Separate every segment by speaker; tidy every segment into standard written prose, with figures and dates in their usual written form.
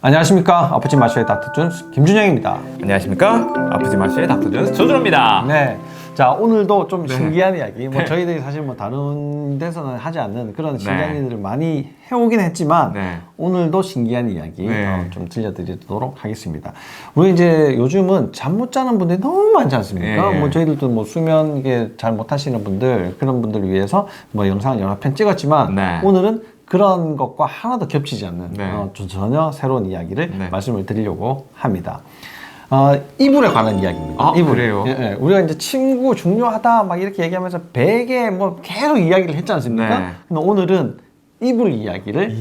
Speaker 1: 안녕하십니까. 아프지 마쇼의 닥터준스 김준영입니다.
Speaker 2: 안녕하십니까. 아프지 마시의 닥터준스 조준호입니다.
Speaker 1: 네. 자, 오늘도 좀
Speaker 2: 네.
Speaker 1: 신기한 이야기. 뭐
Speaker 2: 네.
Speaker 1: 저희들이 사실 뭐 다른 데서는 하지 않는 그런 신기한
Speaker 2: 네.
Speaker 1: 일들을 많이 해오긴 했지만
Speaker 2: 네.
Speaker 1: 오늘도 신기한 이야기
Speaker 2: 네.
Speaker 1: 좀 들려드리도록 하겠습니다. 우리 이제 요즘은 잠 못 자는 분들이 너무 많지 않습니까?
Speaker 2: 네.
Speaker 1: 뭐 저희들도 뭐 수면 이게 잘 못 하시는 분들 그런 분들을 위해서 뭐 영상을 여러 편 찍었지만
Speaker 2: 네.
Speaker 1: 오늘은 그런 것과 하나도 겹치지 않는
Speaker 2: 네.
Speaker 1: 전혀 새로운 이야기를
Speaker 2: 네.
Speaker 1: 말씀을 드리려고 합니다. 이불에 관한 이야기입니다.
Speaker 2: 아,
Speaker 1: 이불.
Speaker 2: 그래요?
Speaker 1: 예, 예. 우리가 이제 친구 중요하다 막 이렇게 얘기하면서 베개 뭐 계속 이야기를 했지 않습니까?
Speaker 2: 네.
Speaker 1: 근데 오늘은 이불 이야기를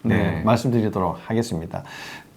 Speaker 2: 네.
Speaker 1: 말씀드리도록 하겠습니다.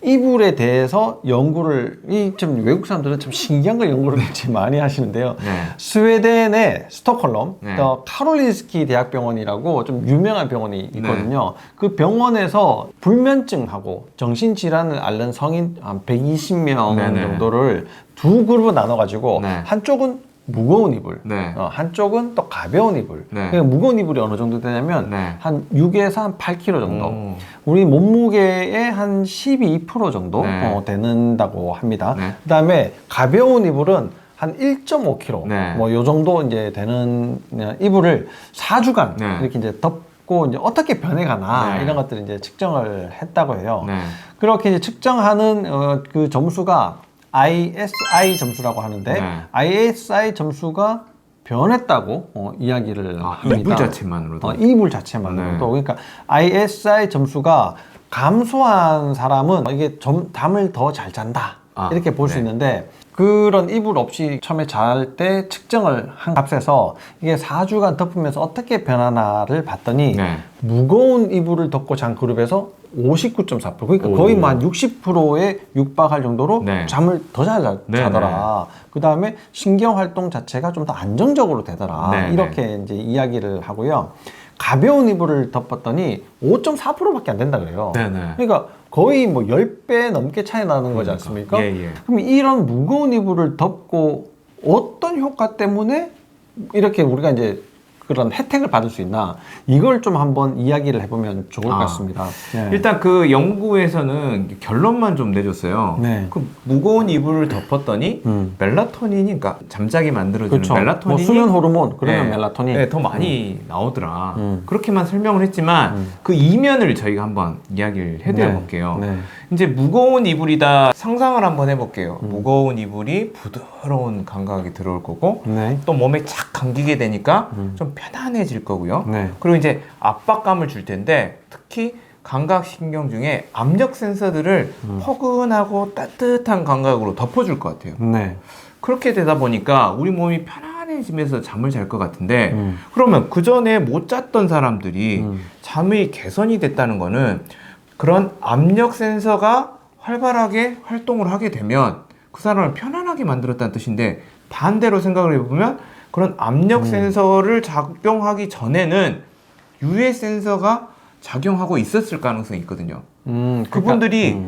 Speaker 1: 이불에 대해서 연구를 좀 외국 사람들은 참 신기한 걸 연구를 굉장히 많이 하시는데요.
Speaker 2: 네.
Speaker 1: 스웨덴의 스톡홀름
Speaker 2: 네.
Speaker 1: 카롤린스키 대학병원이라고 좀 유명한 병원이 있거든요. 그 병원에서 불면증하고 정신질환을 앓는 성인 한 120명
Speaker 2: 네네.
Speaker 1: 정도를 두 그룹으로 나눠가지고
Speaker 2: 네.
Speaker 1: 한쪽은 무거운 이불,
Speaker 2: 네.
Speaker 1: 한쪽은 또 가벼운 이불.
Speaker 2: 네.
Speaker 1: 그러니까 무거운 이불이 어느 정도 되냐면
Speaker 2: 네.
Speaker 1: 한 6에서 한 8kg 정도.
Speaker 2: 오.
Speaker 1: 우리 몸무게의 한 12% 정도
Speaker 2: 네.
Speaker 1: 되는다고 합니다.
Speaker 2: 네.
Speaker 1: 그다음에 가벼운 이불은 한 1.5kg,
Speaker 2: 네.
Speaker 1: 뭐 요 정도 이제 되는 이불을 4주간
Speaker 2: 네.
Speaker 1: 이렇게 이제 덮고 이제 어떻게 변해가나
Speaker 2: 네.
Speaker 1: 이런 것들을 이제 측정을 했다고 해요.
Speaker 2: 네.
Speaker 1: 그렇게 이제 측정하는 그 점수가 ISI 점수라고 하는데
Speaker 2: 네.
Speaker 1: ISI 점수가 변했다고 이야기를 합니다.
Speaker 2: 이불 자체만으로도.
Speaker 1: 이불 자체만으로도.
Speaker 2: 네.
Speaker 1: 그러니까 ISI 점수가 감소한 사람은 이게 잠을 더 잘 잔다. 이렇게 볼 수
Speaker 2: 네.
Speaker 1: 있는데 그런 이불 없이 처음에 잘 때 측정을 한 값에서 이게 4주간 덮으면서 어떻게 변하나를 봤더니
Speaker 2: 네.
Speaker 1: 무거운 이불을 덮고 잔 그룹에서 59.4%. 그러니까
Speaker 2: 오.
Speaker 1: 거의 뭐 한 60%에 육박할 정도로
Speaker 2: 네.
Speaker 1: 잠을 더 잘
Speaker 2: 네,
Speaker 1: 자더라. 그 다음에 신경 활동 자체가 좀 더 안정적으로 되더라.
Speaker 2: 네,
Speaker 1: 이렇게 이제 이야기를 하고요. 가벼운 이불을 덮었더니 5.4%밖에 안 된다 그래요.
Speaker 2: 네네.
Speaker 1: 그러니까 거의 뭐 10배 넘게 차이 나는 거지 않습니까?
Speaker 2: 예, 예.
Speaker 1: 그럼 이런 무거운 이불을 덮고 어떤 효과 때문에 이렇게 우리가 이제 그런 혜택을 받을 수 있나 이걸 좀 한번 이야기를 해보면 좋을 것 같습니다. 네.
Speaker 2: 일단 그 연구에서는 결론만 좀 내줬어요.
Speaker 1: 네.
Speaker 2: 그 무거운 이불을 덮었더니 멜라토닌이, 그러니까 잠자게 만들어주는
Speaker 1: 그렇죠.
Speaker 2: 멜라토닌이
Speaker 1: 뭐 수면 호르몬 그러면
Speaker 2: 네.
Speaker 1: 멜라토닌
Speaker 2: 네, 더 많이 나오더라.
Speaker 1: 음.
Speaker 2: 그렇게만 설명을 했지만 그 이면을 저희가 한번 이야기를 해드려 볼게요.
Speaker 1: 네.
Speaker 2: 이제 무거운 이불이다 상상을 한번 해볼게요. 무거운 이불이 부드러운 감각이 들어올 거고
Speaker 1: 네.
Speaker 2: 또 몸에 착 감기게 되니까 좀 편안해질 거고요.
Speaker 1: 네.
Speaker 2: 그리고 이제 압박감을 줄 텐데 특히 감각신경 중에 압력 센서들을 포근하고 따뜻한 감각으로 덮어줄 것 같아요.
Speaker 1: 네.
Speaker 2: 그렇게 되다 보니까 우리 몸이 편안해지면서 잠을 잘 것 같은데 그러면 그 전에 못 잤던 사람들이 잠이 개선이 됐다는 거는 그런 압력 센서가 활발하게 활동을 하게 되면 그 사람을 편안하게 만들었다는 뜻인데 반대로 생각을 해보면 그런 압력 센서를 작용하기 전에는 유해 센서가 작용하고 있었을 가능성이 있거든요. 그분들이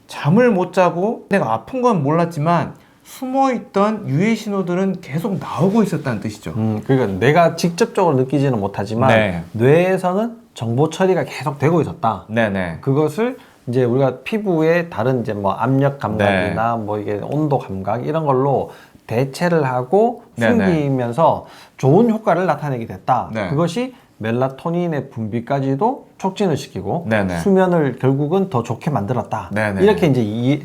Speaker 2: 잠을 못 자고 내가 아픈 건 몰랐지만 숨어있던 유해 신호들은 계속 나오고 있었다는 뜻이죠.
Speaker 1: 그러니까 내가 직접적으로 느끼지는 못하지만
Speaker 2: 네.
Speaker 1: 뇌에서는 정보 처리가 계속 되고 있었다.
Speaker 2: 네네.
Speaker 1: 그것을 이제 우리가 피부의 다른 이제 뭐 압력 감각이나 뭐 이게 온도 감각 이런 걸로 대체를 하고
Speaker 2: 네네.
Speaker 1: 숨기면서 좋은 효과를 나타내게 됐다.
Speaker 2: 네.
Speaker 1: 그것이 멜라토닌의 분비까지도 촉진을 시키고
Speaker 2: 네네.
Speaker 1: 수면을 결국은 더 좋게 만들었다.
Speaker 2: 네네.
Speaker 1: 이렇게 이제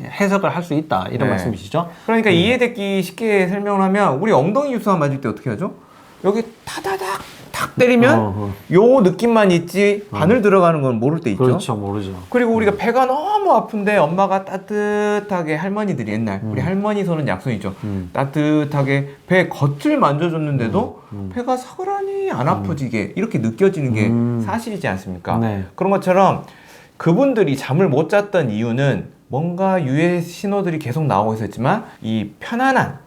Speaker 1: 해석을 할 수 있다. 이런
Speaker 2: 네.
Speaker 1: 말씀이시죠?
Speaker 2: 그러니까 이해되기 쉽게 설명을 하면 우리 엉덩이 주사 맞을 때 어떻게 하죠? 여기 타다닥 탁 때리면 요 느낌만 있지 바늘 들어가는 건 모를 때 있죠.
Speaker 1: 그렇죠. 모르죠.
Speaker 2: 그리고 우리가 배가 너무 아픈데 엄마가 따뜻하게 할머니들이 옛날 우리 할머니 손은 약손이죠. 따뜻하게 배 겉을 만져줬는데도 배가 사그라니 안 아프지게 이렇게 느껴지는 게 사실이지 않습니까?
Speaker 1: 네.
Speaker 2: 그런 것처럼 그분들이 잠을 못 잤던 이유는 뭔가 유해 신호들이 계속 나오고 있었지만 이 편안한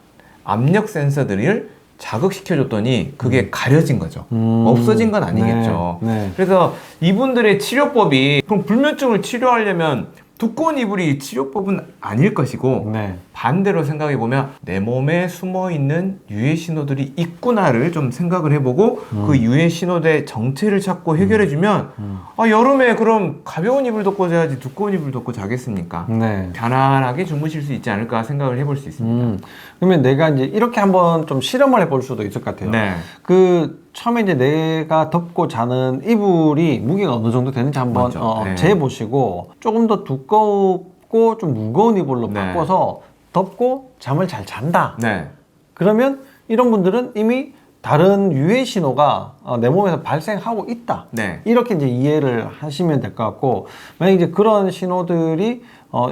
Speaker 2: 압력 센서들을 자극시켜줬더니 그게 가려진 거죠. 없어진 건 아니겠죠.
Speaker 1: 네. 네.
Speaker 2: 그래서 이분들의 치료법이 그럼 불면증을 치료하려면 두꺼운 이불이 치료법은 아닐 것이고
Speaker 1: 네.
Speaker 2: 반대로 생각해 보면 내 몸에 숨어 있는 유해 신호들이 있구나를 좀 생각을 해보고 그 유해 신호의 정체를 찾고 해결해 주면 아, 여름에 그럼 가벼운 이불 덮고 자야지 두꺼운 이불 덮고 자겠습니까?
Speaker 1: 네.
Speaker 2: 편안하게 주무실 수 있지 않을까 생각을 해볼 수 있습니다.
Speaker 1: 그러면 내가 이제 이렇게 한번 좀 실험을 해볼 수도 있을 것 같아요.
Speaker 2: 네.
Speaker 1: 그 처음에 이제 내가 덮고 자는 이불이 무게가 어느 정도 되는지 한번
Speaker 2: 맞죠. 네.
Speaker 1: 재보시고 조금 더 두껍고 좀 무거운 이불로
Speaker 2: 네.
Speaker 1: 바꿔서 덮고 잠을 잘 잔다.
Speaker 2: 네.
Speaker 1: 그러면 이런 분들은 이미 다른 유해 신호가 내 몸에서 발생하고 있다.
Speaker 2: 네.
Speaker 1: 이렇게 이제 이해를 하시면 될 것 같고, 만약 이제 그런 신호들이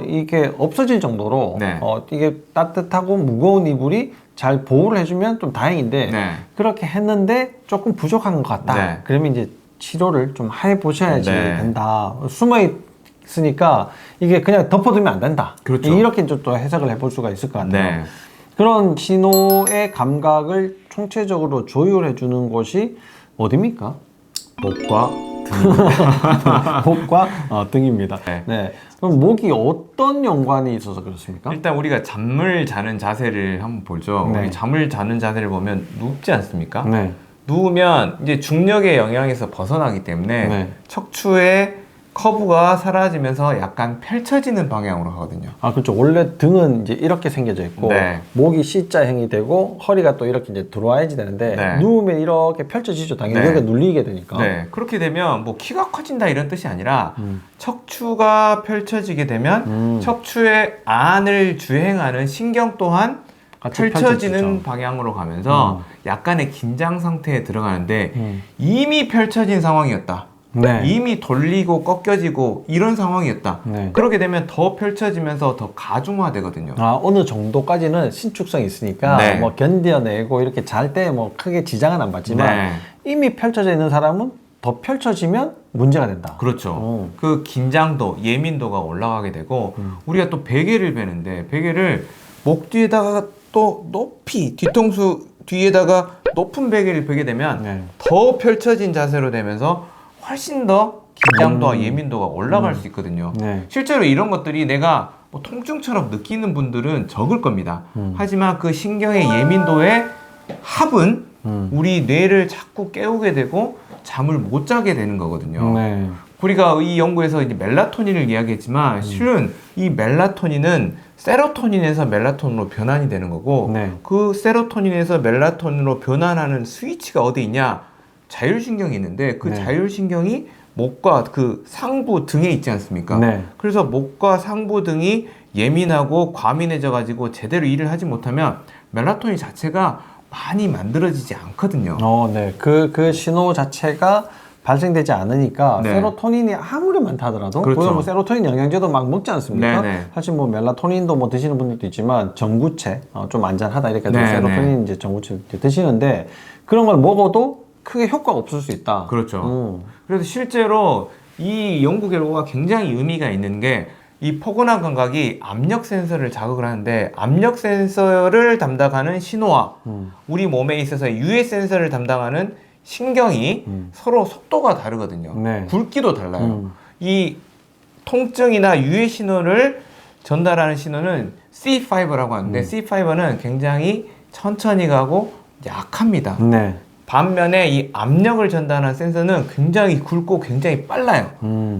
Speaker 1: 이게 없어질 정도로
Speaker 2: 네.
Speaker 1: 이게 따뜻하고 무거운 이불이 잘 보호를 해주면 좀 다행인데
Speaker 2: 네.
Speaker 1: 그렇게 했는데 조금 부족한 것 같다.
Speaker 2: 네.
Speaker 1: 그러면 이제 치료를 좀 해보셔야지
Speaker 2: 네.
Speaker 1: 된다. 숨어 있으니까 이게 그냥 덮어두면 안 된다.
Speaker 2: 그렇죠.
Speaker 1: 이렇게 좀 또 해석을 해볼 수가 있을 것 같아요.
Speaker 2: 네.
Speaker 1: 그런 신호의 감각을 총체적으로 조율해 주는 곳이 어디입니까?
Speaker 2: 목과
Speaker 1: 목과 등입니다.
Speaker 2: 네.
Speaker 1: 네. 그럼 목이 어떤 연관이 있어서 그렇습니까?
Speaker 2: 일단 우리가 잠을 자는 자세를 한번 보죠.
Speaker 1: 네.
Speaker 2: 우리 잠을 자는 자세를 보면 눕지 않습니까?
Speaker 1: 네.
Speaker 2: 누우면 이제 중력의 영향에서 벗어나기 때문에
Speaker 1: 네.
Speaker 2: 척추의 커브가 사라지면서 약간 펼쳐지는 방향으로 가거든요.
Speaker 1: 아, 그렇죠. 원래 등은 이제 이렇게 생겨져 있고,
Speaker 2: 네.
Speaker 1: 목이 C자형이 되고, 허리가 또 이렇게 이제 들어와야지 되는데,
Speaker 2: 네.
Speaker 1: 누우면 이렇게 펼쳐지죠. 당연히
Speaker 2: 네.
Speaker 1: 여기가 눌리게 되니까.
Speaker 2: 네, 그렇게 되면 뭐 키가 커진다 이런 뜻이 아니라 척추가 펼쳐지게 되면 척추의 안을 주행하는 신경 또한
Speaker 1: 같이
Speaker 2: 펼쳐지는
Speaker 1: 펼쳐지죠.
Speaker 2: 방향으로 가면서 약간의 긴장 상태에 들어가는데
Speaker 1: 음.
Speaker 2: 이미 펼쳐진 상황이었다.
Speaker 1: 네.
Speaker 2: 이미 돌리고 꺾여지고 이런 상황이었다.
Speaker 1: 네.
Speaker 2: 그렇게 되면 더 펼쳐지면서 더 가중화되거든요.
Speaker 1: 아, 어느 정도까지는 신축성이 있으니까,
Speaker 2: 네.
Speaker 1: 뭐 견뎌내고 이렇게 잘 때 뭐 크게 지장은 안 받지만,
Speaker 2: 네.
Speaker 1: 이미 펼쳐져 있는 사람은 더 펼쳐지면 문제가 된다.
Speaker 2: 그렇죠. 그 긴장도, 예민도가 올라가게 되고 우리가 또 베개를 베는데 베개를 목 뒤에다가 또 높이 뒤통수 뒤에다가 높은 베개를 베게 되면
Speaker 1: 네.
Speaker 2: 더 펼쳐진 자세로 되면서 훨씬 더 긴장도와 예민도가 올라갈 수 있거든요.
Speaker 1: 네.
Speaker 2: 실제로 이런 것들이 내가 뭐 통증처럼 느끼는 분들은 적을 겁니다. 하지만 그 신경의 예민도의 합은 우리 뇌를 자꾸 깨우게 되고 잠을 못 자게 되는 거거든요.
Speaker 1: 네.
Speaker 2: 우리가 이 연구에서 이제 멜라토닌을 이야기했지만 실은 이 멜라토닌은 세로토닌에서 멜라토닌으로 변환이 되는 거고
Speaker 1: 네.
Speaker 2: 그 세로토닌에서 멜라토닌으로 변환하는 스위치가 어디 있냐? 자율신경이 있는데 그
Speaker 1: 네.
Speaker 2: 자율신경이 목과 그 상부 등에 있지 않습니까?
Speaker 1: 네.
Speaker 2: 그래서 목과 상부 등이 예민하고 과민해져 가지고 제대로 일을 하지 못하면 멜라토닌 자체가 많이 만들어지지 않거든요.
Speaker 1: 네. 그 신호 자체가 발생되지 않으니까
Speaker 2: 네.
Speaker 1: 세로토닌이 아무리 많다 하더라도
Speaker 2: 그렇죠.
Speaker 1: 그건 뭐 세로토닌 영양제도 막 먹지 않습니까?
Speaker 2: 네네.
Speaker 1: 사실 뭐 멜라토닌도 뭐 드시는 분들도 있지만 전구체 좀 안전하다 이렇게 해서
Speaker 2: 네네.
Speaker 1: 세로토닌 이제 전구체 이제 드시는데 그런 걸 먹어도 크게 효과가 없을 수 있다.
Speaker 2: 그렇죠. 그래서 실제로 이 연구 결과가 굉장히 의미가 있는 게 이 포근한 감각이 압력 센서를 자극을 하는데 압력 센서를 담당하는 신호와 우리 몸에 있어서 유해 센서를 담당하는 신경이 서로 속도가 다르거든요.
Speaker 1: 네.
Speaker 2: 굵기도 달라요. 이 통증이나 유해 신호를 전달하는 신호는 C5라고 하는데 C5는 굉장히 천천히 가고 약합니다.
Speaker 1: 네.
Speaker 2: 반면에 이 압력을 전달하는 센서는 굉장히 굵고 굉장히 빨라요.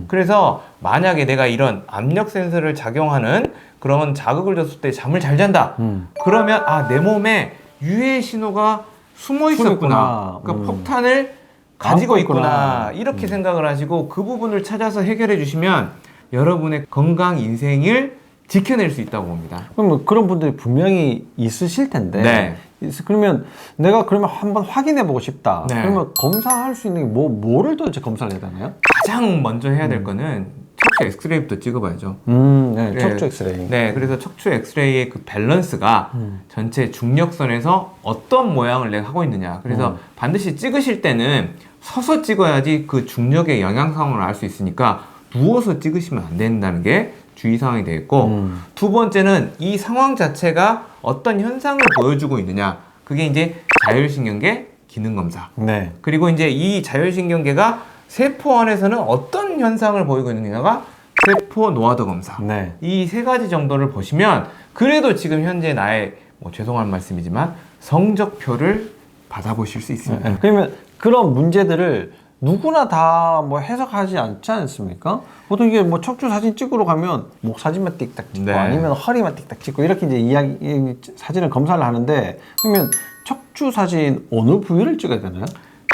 Speaker 2: 그래서 만약에 내가 이런 압력 센서를 작용하는 그런 자극을 줬을 때 잠을 잘 잔다. 그러면 아, 내 몸에 유해 신호가 숨어 있었구나. 그러니까 폭탄을 가지고
Speaker 1: 안고
Speaker 2: 있구나. 이렇게 생각을 하시고 그 부분을 찾아서 해결해 주시면 여러분의 건강 인생을 지켜낼 수 있다고 봅니다.
Speaker 1: 그럼 뭐 그런 분들이 분명히 있으실 텐데.
Speaker 2: 네.
Speaker 1: 그러면 내가 그러면 한번 확인해 보고 싶다.
Speaker 2: 네.
Speaker 1: 그러면 검사할 수 있는 게 뭐를 도대체 검사를 해야 되나요?
Speaker 2: 가장 먼저 해야 될 거는 척추 엑스레이부터 찍어봐야죠.
Speaker 1: 네.
Speaker 2: 네.
Speaker 1: 척추 엑스레이.
Speaker 2: 네, 그래서 척추 엑스레이의 그 밸런스가 전체 중력선에서 어떤 모양을 내가 하고 있느냐. 그래서 반드시 찍으실 때는 서서 찍어야지 그 중력의 영향상을 알 수 있으니까 누워서 찍으시면 안 된다는 게 주의사항이 되겠고 두 번째는 이 상황 자체가 어떤 현상을 보여주고 있느냐. 그게 이제 자율신경계 기능검사.
Speaker 1: 네.
Speaker 2: 그리고 이제 이 자율신경계가 세포 안에서는 어떤 현상을 보이고 있느냐가 세포 노화도 검사.
Speaker 1: 네.
Speaker 2: 이 세 가지 정도를 보시면 그래도 지금 현재 나의 뭐 죄송한 말씀이지만 성적표를 받아보실 수 있습니다.
Speaker 1: 네. 그러면 그런 문제들을 누구나 다 뭐 해석하지 않지 않습니까? 보통 이게 뭐 척추 사진 찍으러 가면 목 사진만 띡딱 찍고
Speaker 2: 네.
Speaker 1: 아니면 허리만 띡딱 찍고 이렇게 이제 이야기 사진을 검사를 하는데 그러면 척추 사진 어느 부위를 찍어야 되나요?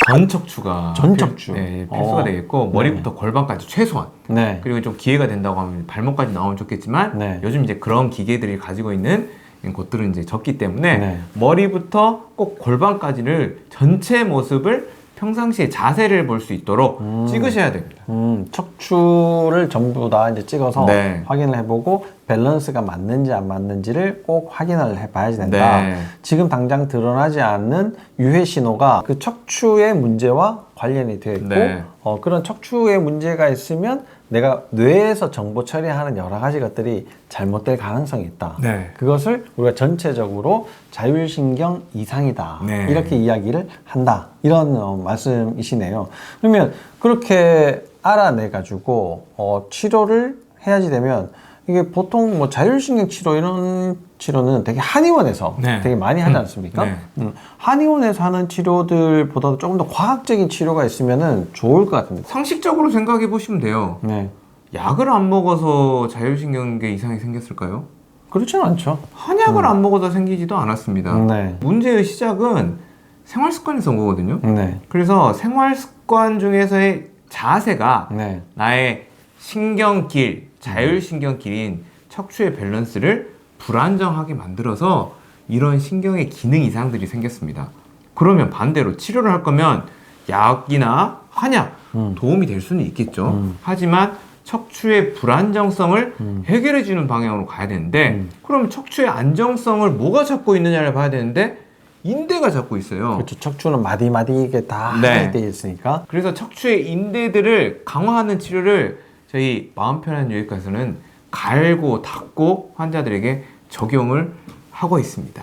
Speaker 2: 전 척추가
Speaker 1: 전 척추.
Speaker 2: 네, 필수가 되겠고 머리부터 골반까지 최소한.
Speaker 1: 네.
Speaker 2: 그리고 좀 기회가 된다고 하면 발목까지 나오면 좋겠지만
Speaker 1: 네.
Speaker 2: 요즘 이제 그런 기계들이 가지고 있는 곳들은 이제 적기 때문에
Speaker 1: 네.
Speaker 2: 머리부터 꼭 골반까지를 전체 모습을 평상시에 자세를 볼 수 있도록 찍으셔야 됩니다.
Speaker 1: 척추를 전부 다 이제 찍어서
Speaker 2: 네.
Speaker 1: 확인을 해보고 밸런스가 맞는지 안 맞는지를 꼭 확인을 해봐야지 된다.
Speaker 2: 네.
Speaker 1: 지금 당장 드러나지 않는 유해 신호가 그 척추의 문제와 관련이 되어 있고
Speaker 2: 네.
Speaker 1: 그런 척추에 문제가 있으면 내가 뇌에서 정보 처리하는 여러 가지 것들이 잘못될 가능성이 있다.
Speaker 2: 네.
Speaker 1: 그것을 우리가 전체적으로 자율신경 이상이다.
Speaker 2: 네.
Speaker 1: 이렇게 이야기를 한다. 이런 말씀이시네요. 그러면 그렇게 알아내가지고 치료를 해야지 되면 이게 보통 뭐 자율신경 치료 이런 치료는 되게 한의원에서
Speaker 2: 네.
Speaker 1: 되게 많이 하지 않습니까?
Speaker 2: 네.
Speaker 1: 한의원에서 하는 치료들보다도 조금 더 과학적인 치료가 있으면은 좋을 것 같습니다.
Speaker 2: 상식적으로 생각해 보시면 돼요.
Speaker 1: 네.
Speaker 2: 약을 안 먹어서 자율신경계 이상이 생겼을까요?
Speaker 1: 그렇지는 않죠.
Speaker 2: 한약을 안 먹어서 생기지도 않았습니다.
Speaker 1: 네.
Speaker 2: 문제의 시작은 생활습관에서 온 거거든요.
Speaker 1: 네.
Speaker 2: 그래서 생활습관 중에서의 자세가
Speaker 1: 네.
Speaker 2: 나의 신경길, 자율신경길인 척추의 밸런스를 불안정하게 만들어서 이런 신경의 기능 이상들이 생겼습니다. 그러면 반대로 치료를 할 거면 약이나 한약 도움이 될 수는 있겠죠. 하지만 척추의 불안정성을 해결해 주는 방향으로 가야 되는데 그러면 척추의 안정성을 뭐가 잡고 있느냐를 봐야 되는데 인대가 잡고 있어요.
Speaker 1: 그렇죠. 척추는 마디마디 이게 다
Speaker 2: 네.
Speaker 1: 되어 있으니까.
Speaker 2: 그래서 척추의 인대들을 강화하는 치료를 저희 마음 편한 요일과에서는 갈고 닦고 환자들에게 적용을 하고 있습니다.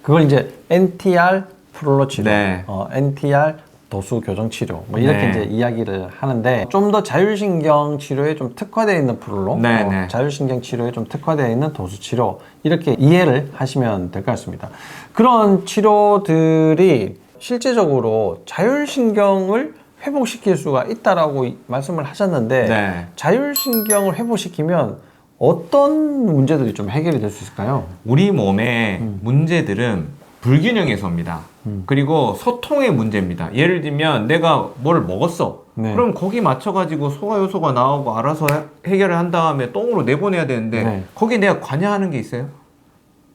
Speaker 1: 그걸 이제 NTR 프롤로 치료,
Speaker 2: 네.
Speaker 1: NTR 도수 교정 치료, 뭐 이렇게
Speaker 2: 네.
Speaker 1: 이제 이야기를 하는데 좀 더 자율신경 치료에 좀 특화되어 있는 프롤로,
Speaker 2: 네, 네.
Speaker 1: 자율신경 치료에 좀 특화되어 있는 도수 치료 이렇게 이해를 하시면 될 것 같습니다. 그런 치료들이 실제적으로 자율신경을 회복시킬 수가 있다라고 말씀을 하셨는데
Speaker 2: 네.
Speaker 1: 자율신경을 회복시키면 어떤 문제들이 좀 해결이 될 수 있을까요?
Speaker 2: 우리 몸의 문제들은 불균형에서 옵니다. 그리고 소통의 문제입니다. 예를 들면 내가 뭘 먹었어.
Speaker 1: 네.
Speaker 2: 그럼 거기 맞춰가지고 소화효소가 나오고 알아서 해결을 한 다음에 똥으로 내보내야 되는데
Speaker 1: 네.
Speaker 2: 거기에 내가 관여하는 게 있어요?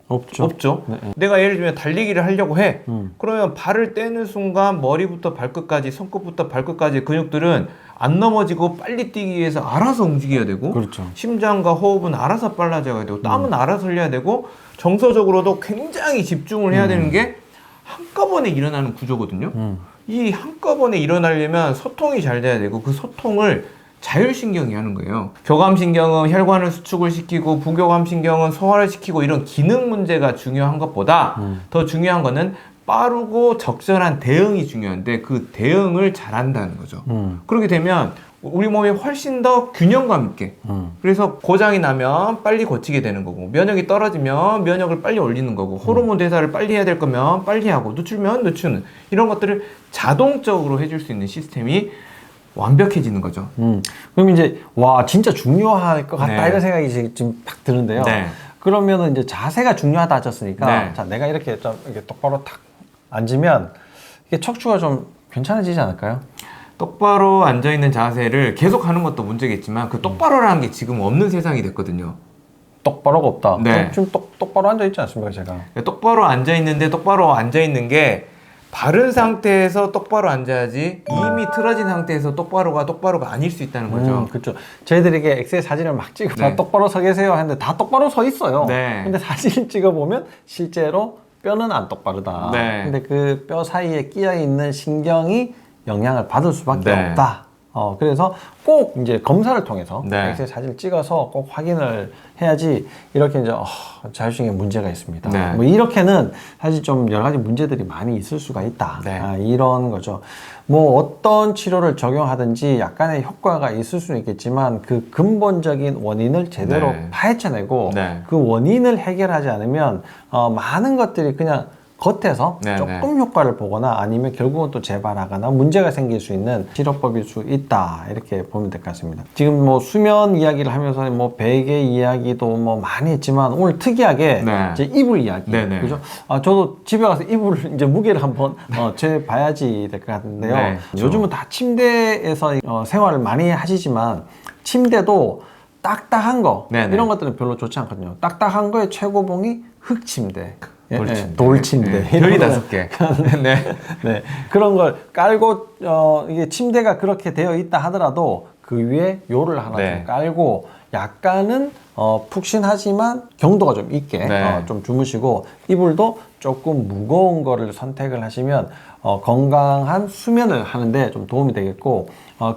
Speaker 1: 없죠.
Speaker 2: 없죠.
Speaker 1: 네, 네.
Speaker 2: 내가 예를 들면 달리기를 하려고 해.
Speaker 1: 음.
Speaker 2: 그러면 발을 떼는 순간 머리부터 발끝까지 손끝부터 발끝까지 근육들은 안 넘어지고 빨리 뛰기 위해서 알아서 움직여야 되고
Speaker 1: 그렇죠.
Speaker 2: 심장과 호흡은 알아서 빨라져야 되고 땀은 알아서 흘려야 되고 정서적으로도 굉장히 집중을 해야 되는 게 한꺼번에 일어나는 구조거든요. 이 한꺼번에 일어나려면 소통이 잘 돼야 되고 그 소통을 자율신경이 하는 거예요. 교감신경은 혈관을 수축을 시키고 부교감신경은 소화를 시키고 이런 기능 문제가 중요한 것보다 더 중요한 거는 빠르고 적절한 대응이 중요한데 그 대응을 잘한다는 거죠. 그렇게 되면 우리 몸이 훨씬 더 균형감 있게 그래서 고장이 나면 빨리 고치게 되는 거고 면역이 떨어지면 면역을 빨리 올리는 거고 호르몬 대사를 빨리 해야 될 거면 빨리 하고 늦추면 늦추는 이런 것들을 자동적으로 해줄 수 있는 시스템이 완벽해지는 거죠.
Speaker 1: 그럼 이제 와 진짜 중요할 것 같다
Speaker 2: 네.
Speaker 1: 이런 생각이 지금 팍 드는데요.
Speaker 2: 네.
Speaker 1: 그러면 이제 자세가 중요하다 하셨으니까
Speaker 2: 네.
Speaker 1: 자 내가 이렇게 좀 이렇게 똑바로 탁 앉으면 이게 척추가 좀 괜찮아지지 않을까요?
Speaker 2: 똑바로 앉아있는 자세를 계속 하는 것도 문제겠지만 그 똑바로라는 게 지금 없는 세상이 됐거든요.
Speaker 1: 똑바로가 없다.
Speaker 2: 네.
Speaker 1: 지금 똑바로 앉아 있지 않습니까 제가?
Speaker 2: 똑바로 앉아있는데 똑바로 앉아있는 게 바른 상태에서 똑바로 앉아야지 이미 틀어진 상태에서 똑바로가 아닐 수 있다는 거죠.
Speaker 1: 그렇죠. 저희들에게 엑셀 사진을 막 찍어
Speaker 2: 네.
Speaker 1: 똑바로 서 계세요 하는데 다 똑바로 서 있어요.
Speaker 2: 네.
Speaker 1: 근데 사진을 찍어 보면 실제로 뼈는 안 똑바르다.
Speaker 2: 네.
Speaker 1: 근데 그 뼈 사이에 끼어 있는 신경이 영향을 받을 수밖에
Speaker 2: 네.
Speaker 1: 없다. 그래서 꼭 이제 검사를 통해서
Speaker 2: 네.
Speaker 1: 엑스레이 사진을 찍어서 꼭 확인을 해야지 이렇게 이제 자율신경에 문제가 있습니다.
Speaker 2: 네.
Speaker 1: 뭐 이렇게는 사실 좀 여러 가지 문제들이 많이 있을 수가 있다.
Speaker 2: 네.
Speaker 1: 이런 거죠. 뭐 어떤 치료를 적용하든지 약간의 효과가 있을 수는 있겠지만 그 근본적인 원인을 제대로
Speaker 2: 네.
Speaker 1: 파헤쳐내고
Speaker 2: 네.
Speaker 1: 그 원인을 해결하지 않으면 많은 것들이 그냥 겉에서
Speaker 2: 네,
Speaker 1: 조금 효과를 보거나 아니면 결국은 또 재발하거나 문제가 생길 수 있는 치료법일 수 있다 이렇게 보면 될 것 같습니다. 지금 뭐 수면 이야기를 하면서 뭐 베개 이야기도 뭐 많이 했지만 오늘 특이하게
Speaker 2: 네.
Speaker 1: 이제 이불 이야기
Speaker 2: 네, 네.
Speaker 1: 그죠? 저도 집에 가서 이불 이제 무게를 한번 재봐야지 될 것 같은데요.
Speaker 2: 네, 그렇죠.
Speaker 1: 요즘은 다 침대에서 생활을 많이 하시지만 침대도 딱딱한 거
Speaker 2: 네, 네.
Speaker 1: 이런 것들은 별로 좋지 않거든요. 딱딱한 거의 최고봉이 흙침대.
Speaker 2: 돌침대.
Speaker 1: 돌침대.
Speaker 2: 네.
Speaker 1: 이런
Speaker 2: 별이
Speaker 1: 거는
Speaker 2: 5개. 네.
Speaker 1: 네, 그런 걸 깔고 이게 침대가 그렇게 되어 있다 하더라도 그 위에 요를 하나
Speaker 2: 네.
Speaker 1: 좀 깔고 약간은 푹신하지만 경도가 좀 있게
Speaker 2: 네.
Speaker 1: 좀 주무시고 이불도 조금 무거운 거를 선택을 하시면 건강한 수면을 하는데 좀 도움이 되겠고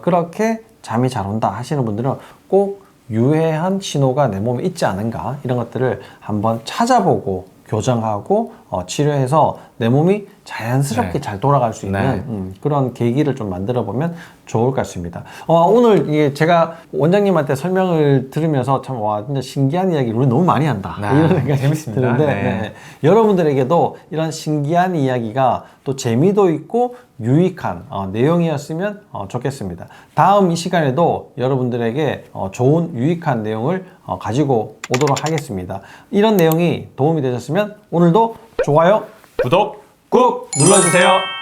Speaker 1: 그렇게 잠이 잘 온다 하시는 분들은 꼭 유해한 신호가 내 몸에 있지 않은가 이런 것들을 한번 찾아보고 교정하고 치료해서 내 몸이 자연스럽게
Speaker 2: 네.
Speaker 1: 잘 돌아갈 수 있는
Speaker 2: 네.
Speaker 1: 그런 계기를 좀 만들어 보면 좋을 것 같습니다. 오늘 이게 제가 원장님한테 설명을 들으면서 참 와 진짜 신기한 이야기를 우리 너무 많이 한다 이런 생각이
Speaker 2: 재밌습니다.
Speaker 1: 드는데
Speaker 2: 네.
Speaker 1: 네. 여러분들에게도 이런 신기한 이야기가 또 재미도 있고 유익한 내용이었으면 좋겠습니다. 다음 이 시간에도 여러분들에게 좋은 유익한 내용을 가지고 오도록 하겠습니다. 이런 내용이 도움이 되셨으면 오늘도 좋아요,
Speaker 2: 구독
Speaker 1: 꾹 눌러주세요.